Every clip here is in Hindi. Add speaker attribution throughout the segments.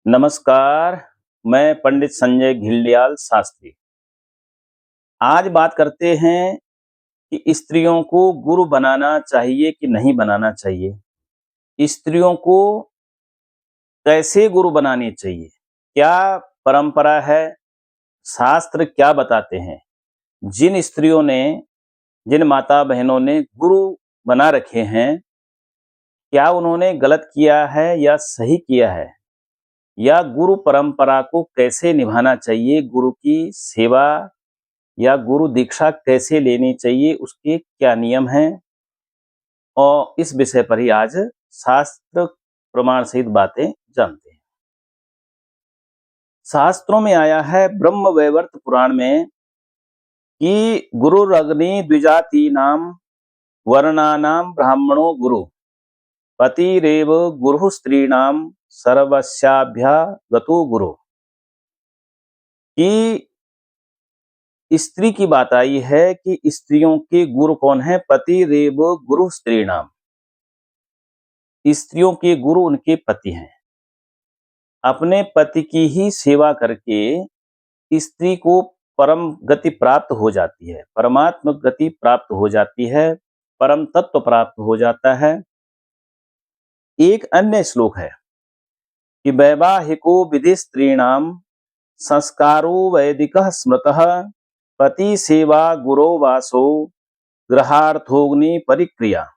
Speaker 1: नमस्कार, मैं पंडित संजय घिल्डियाल शास्त्री। आज बात करते हैं कि स्त्रियों को गुरु बनाना चाहिए कि नहीं बनाना चाहिए? स्त्रियों को कैसे गुरु बनानी चाहिए? क्या परंपरा है? शास्त्र क्या बताते हैं? जिन स्त्रियों ने, जिन माता-बहनों ने गुरु बना रखे हैं, क्या उन्होंने गलत किया है या सही किया है? या गुरु परंपरा को कैसे निभाना चाहिए? गुरु की सेवा या गुरु दीक्षा कैसे लेनी चाहिए, उसके क्या नियम हैं? और इस विषय पर ही आज शास्त्र प्रमाण सहित बातें जानते हैं। शास्त्रों में आया है ब्रह्म वैवर्त पुराण में कि गुरुरग्नि द्विजातीनां वर्णानां ब्राह्मणो गुरु पतिरेव गुरुः स्त्रीणां सर्वस्याभ्यागतो गुरु। कि स्त्री की बात आई है कि स्त्रियों के गुरु कौन है? पतिरेव गुरु स्त्रीणाम। स्त्रियों के गुरु उनके पति हैं। अपने पति की ही सेवा करके स्त्री को परम गति प्राप्त हो जाती है, परमात्म गति प्राप्त हो जाती है, परम तत्व प्राप्त हो जाता है। एक अन्य श्लोक है कि वैवाहिको विधि स्त्रीणाम संस्कारो वैदिकः स्मृतः पति सेवा गुरो वासो गृहार्थोग्नि परिक्रिया।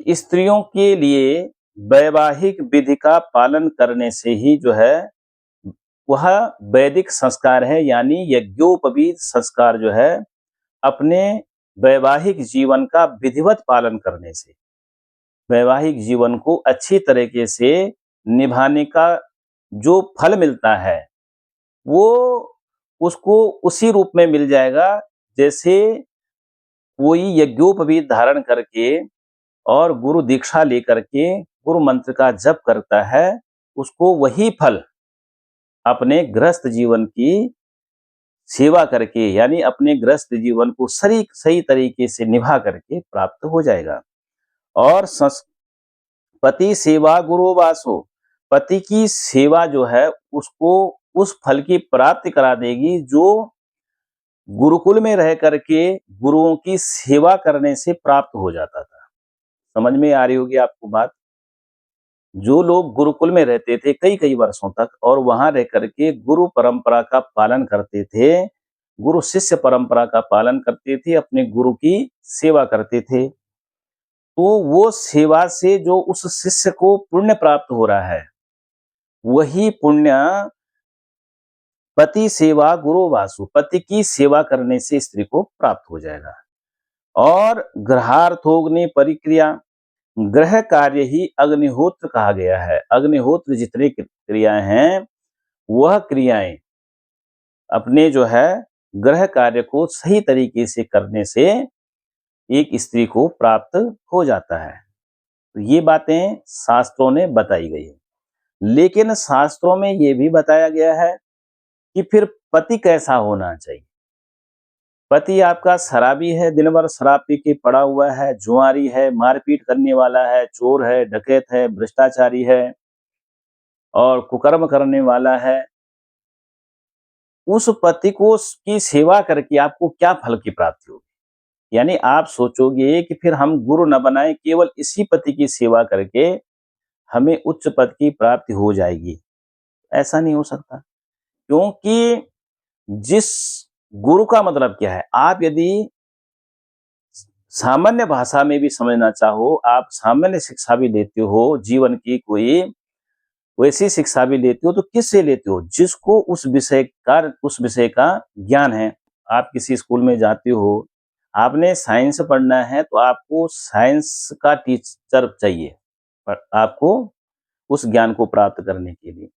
Speaker 1: स्त्रियों के लिए वैवाहिक विधि का पालन करने से ही जो है वह वैदिक संस्कार है, यानी यज्ञोपवीत संस्कार जो है अपने वैवाहिक जीवन का विधिवत पालन करने से, वैवाहिक जीवन को अच्छी तरीके से निभाने का जो फल मिलता है वो उसको उसी रूप में मिल जाएगा जैसे कोई यज्ञोपवीत धारण करके और गुरु दीक्षा लेकर के गुरु मंत्र का जप करता है, उसको वही फल अपने गृहस्थ जीवन की सेवा करके, यानी अपने गृहस्थ जीवन को सही तरीके से निभा करके प्राप्त हो जाएगा। और पति सेवा गुरु वासो, पति की सेवा जो है उसको उस फल की प्राप्ति करा देगी जो गुरुकुल में रह करके गुरुओं की सेवा करने से प्राप्त हो जाता था। समझ में आ रही होगी आपको बात? जो लोग गुरुकुल में रहते थे कई कई वर्षों तक और वहां रह करके गुरु परंपरा का पालन करते थे, गुरु शिष्य परंपरा का पालन करते थे, अपने गुरु की सेवा करते थे, तो वो सेवा से जो उस शिष्य को पुण्य प्राप्त हो रहा है, वही पुण्य पति सेवा गुरु वासु, पति की सेवा करने से स्त्री को प्राप्त हो जाएगा। और गृहार्थोग्नि परिक्रिया, गृह कार्य ही अग्निहोत्र कहा गया है। अग्निहोत्र जितने क्रियाएं हैं वह क्रियाएं अपने जो है गृह कार्य को सही तरीके से करने से एक स्त्री को प्राप्त हो जाता है। तो ये बातें शास्त्रों ने बताई गई है। लेकिन शास्त्रों में ये भी बताया गया है कि फिर पति कैसा होना चाहिए। पति आपका शराबी है, दिन भर शराब पी के पड़ा हुआ है, जुआरी है, मारपीट करने वाला है, चोर है, डकैत है, भ्रष्टाचारी है और कुकर्म करने वाला है, उस पति को की सेवा करके आपको क्या फल की प्राप्ति होगी? यानी आप सोचोगे कि फिर हम गुरु न बनाए, केवल इसी पति की सेवा करके हमें उच्च पद की प्राप्ति हो जाएगी। ऐसा नहीं हो सकता, क्योंकि जिस गुरु का मतलब क्या है, आप यदि सामान्य भाषा में भी समझना चाहो, आप सामान्य शिक्षा भी लेते हो, जीवन की कोई वैसी शिक्षा भी लेते हो, तो किससे लेते हो? जिसको उस विषय का ज्ञान है। आप किसी स्कूल में जाते हो, आपने साइंस पढ़ना है तो आपको साइंस का टीचर चाहिए, पर आपको उस ज्ञान को प्राप्त करने के लिए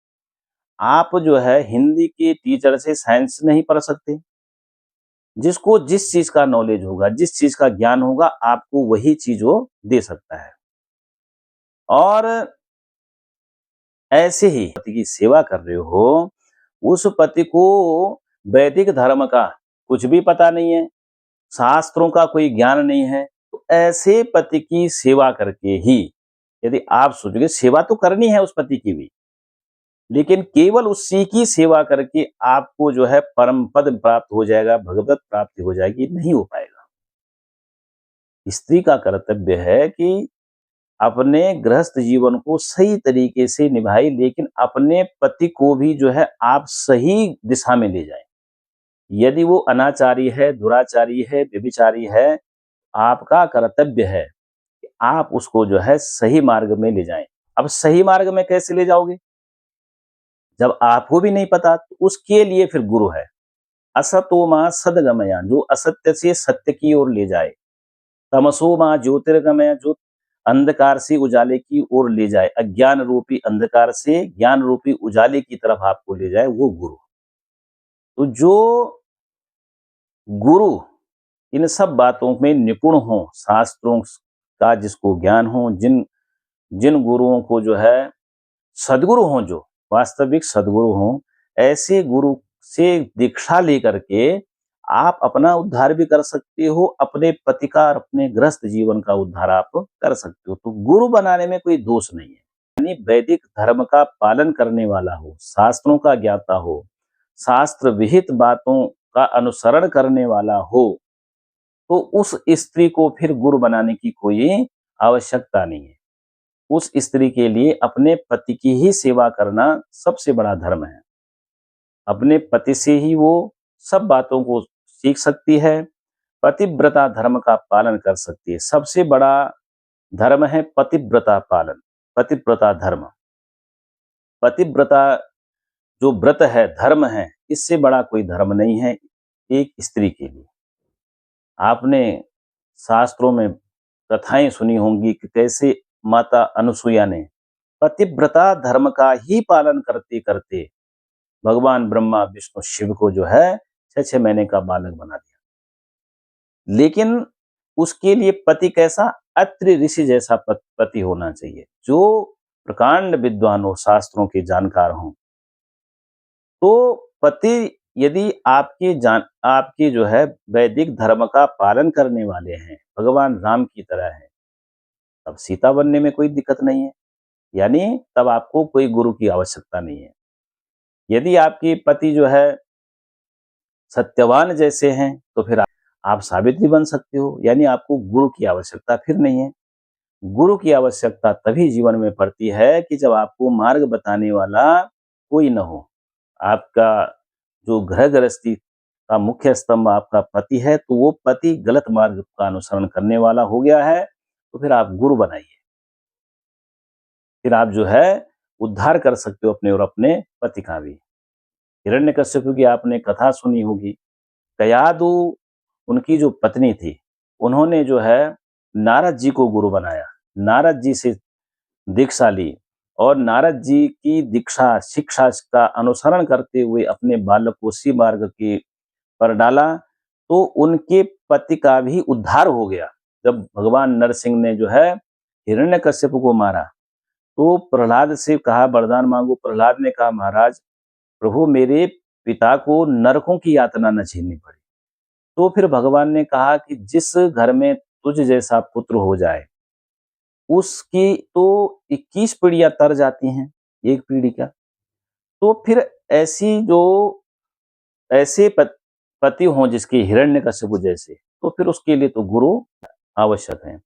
Speaker 1: आप जो है हिंदी के टीचर से साइंस नहीं पढ़ सकते। जिसको जिस चीज का नॉलेज होगा, जिस चीज का ज्ञान होगा, आपको वही चीज वो दे सकता है। और ऐसे ही पति की सेवा कर रहे हो, उस पति को वैदिक धर्म का कुछ भी पता नहीं है, शास्त्रों का कोई ज्ञान नहीं है, तो ऐसे पति की सेवा करके ही, यदि आप सोचोगे सेवा तो करनी है उस पति की भी, लेकिन केवल उसी की सेवा करके आपको जो है परम पद प्राप्त हो जाएगा, भगवत प्राप्ति हो जाएगी, नहीं हो पाएगा। स्त्री का कर्तव्य है कि अपने गृहस्थ जीवन को सही तरीके से निभाए, लेकिन अपने पति को भी जो है आप सही दिशा में ले जाएं। यदि वो अनाचारी है, दुराचारी है, व्यभिचारी है, आपका कर्तव्य है कि आप उसको जो है सही मार्ग में ले जाएं। अब सही मार्ग में कैसे ले जाओगे जब आपको भी नहीं पता? तो उसके लिए फिर गुरु है। असतो मां सदगमया, जो असत्य से सत्य की ओर ले जाए। तमसो मां ज्योतिर्गमया, जो अंधकार से उजाले की ओर ले जाए, अज्ञान रूपी अंधकार से ज्ञान रूपी उजाले की तरफ आपको ले जाए, वो गुरु। तो जो गुरु इन सब बातों में निपुण हो, शास्त्रों का जिसको ज्ञान हो, जिन जिन गुरुओं को जो है सदगुरु हों, जो वास्तविक सदगुरु हों, ऐसे गुरु से दीक्षा लेकर के आप अपना उद्धार भी कर सकते हो, अपने पति का और अपने गृहस्थ जीवन का उद्धार आप कर सकते हो। तो गुरु बनाने में कोई दोष नहीं है। यानी वैदिक धर्म का पालन करने वाला हो, शास्त्रों का ज्ञाता हो, शास्त्र विहित बातों का अनुसरण करने वाला हो, तो उस स्त्री को फिर गुरु बनाने की कोई आवश्यकता नहीं है। उस स्त्री के लिए अपने पति की ही सेवा करना सबसे बड़ा धर्म है। अपने पति से ही वो सब बातों को सीख सकती है, पतिव्रता धर्म का पालन कर सकती है। सबसे बड़ा धर्म है पतिव्रता पालन, पतिव्रता धर्म। पतिव्रता जो व्रत है, धर्म है, इससे बड़ा कोई धर्म नहीं है एक स्त्री के लिए। आपने शास्त्रों में कथाएं सुनी होंगी कि कैसे माता अनुसुईया ने पतिव्रता धर्म का ही पालन करते करते भगवान ब्रह्मा विष्णु शिव को जो है 6 महीने का बालक बना दिया। लेकिन उसके लिए पति कैसा? अत्रि ऋषि जैसा पति होना चाहिए, जो प्रकांड विद्वान हो, शास्त्रों के जानकार हों। तो पति यदि आपके जो है वैदिक धर्म का पालन करने वाले हैं, भगवान राम की तरह है, तब सीता बनने में कोई दिक्कत नहीं है। यानी तब आपको कोई गुरु की आवश्यकता नहीं है। यदि आपके पति जो है सत्यवान जैसे हैं, तो फिर आप सावित्री बन सकते हो। यानी आपको गुरु की आवश्यकता फिर नहीं है। गुरु की आवश्यकता तभी जीवन में पड़ती है कि जब आपको मार्ग बताने वाला कोई न हो। आपका जो गृह गृहस्थी का मुख्य स्तंभ आपका पति है, तो वो पति गलत मार्ग का अनुसरण करने वाला हो गया है, तो फिर आप गुरु बनाइए। फिर आप जो है उद्धार कर सकते हो अपने और अपने पति का भी। हिरण्यकश्यप की आपने कथा सुनी होगी। कयादु उनकी जो पत्नी थी, उन्होंने जो है नारद जी को गुरु बनाया। नारद जी से दीक्षा ली और नारद जी की दीक्षा शिक्षा का अनुसरण करते हुए अपने बालक को उसी मार्ग के पर डाला, तो उनके पति का भी उद्धार हो गया। जब भगवान नरसिंह ने जो है हिरण्यकश्यप को मारा, तो प्रहलाद से कहा वरदान मांगो। प्रहलाद ने कहा महाराज प्रभु मेरे पिता को नरकों की यातना न झेलनी पड़ी। तो फिर भगवान ने कहा कि जिस घर में तुझ जैसा पुत्र हो जाए, उसकी तो 21 पीढ़ियां तर जाती हैं, एक पीढ़ी का। तो फिर ऐसी जो ऐसे पति हों जिसके हिरण्यकश्यप जैसे, तो फिर उसके लिए तो गुरु आवश्यक है।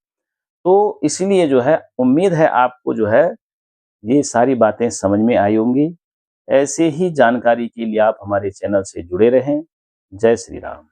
Speaker 1: तो इसलिए जो है उम्मीद है आपको जो है ये सारी बातें समझ में आई होंगी। ऐसे ही जानकारी के लिए आप हमारे चैनल से जुड़े रहें। जय श्री राम।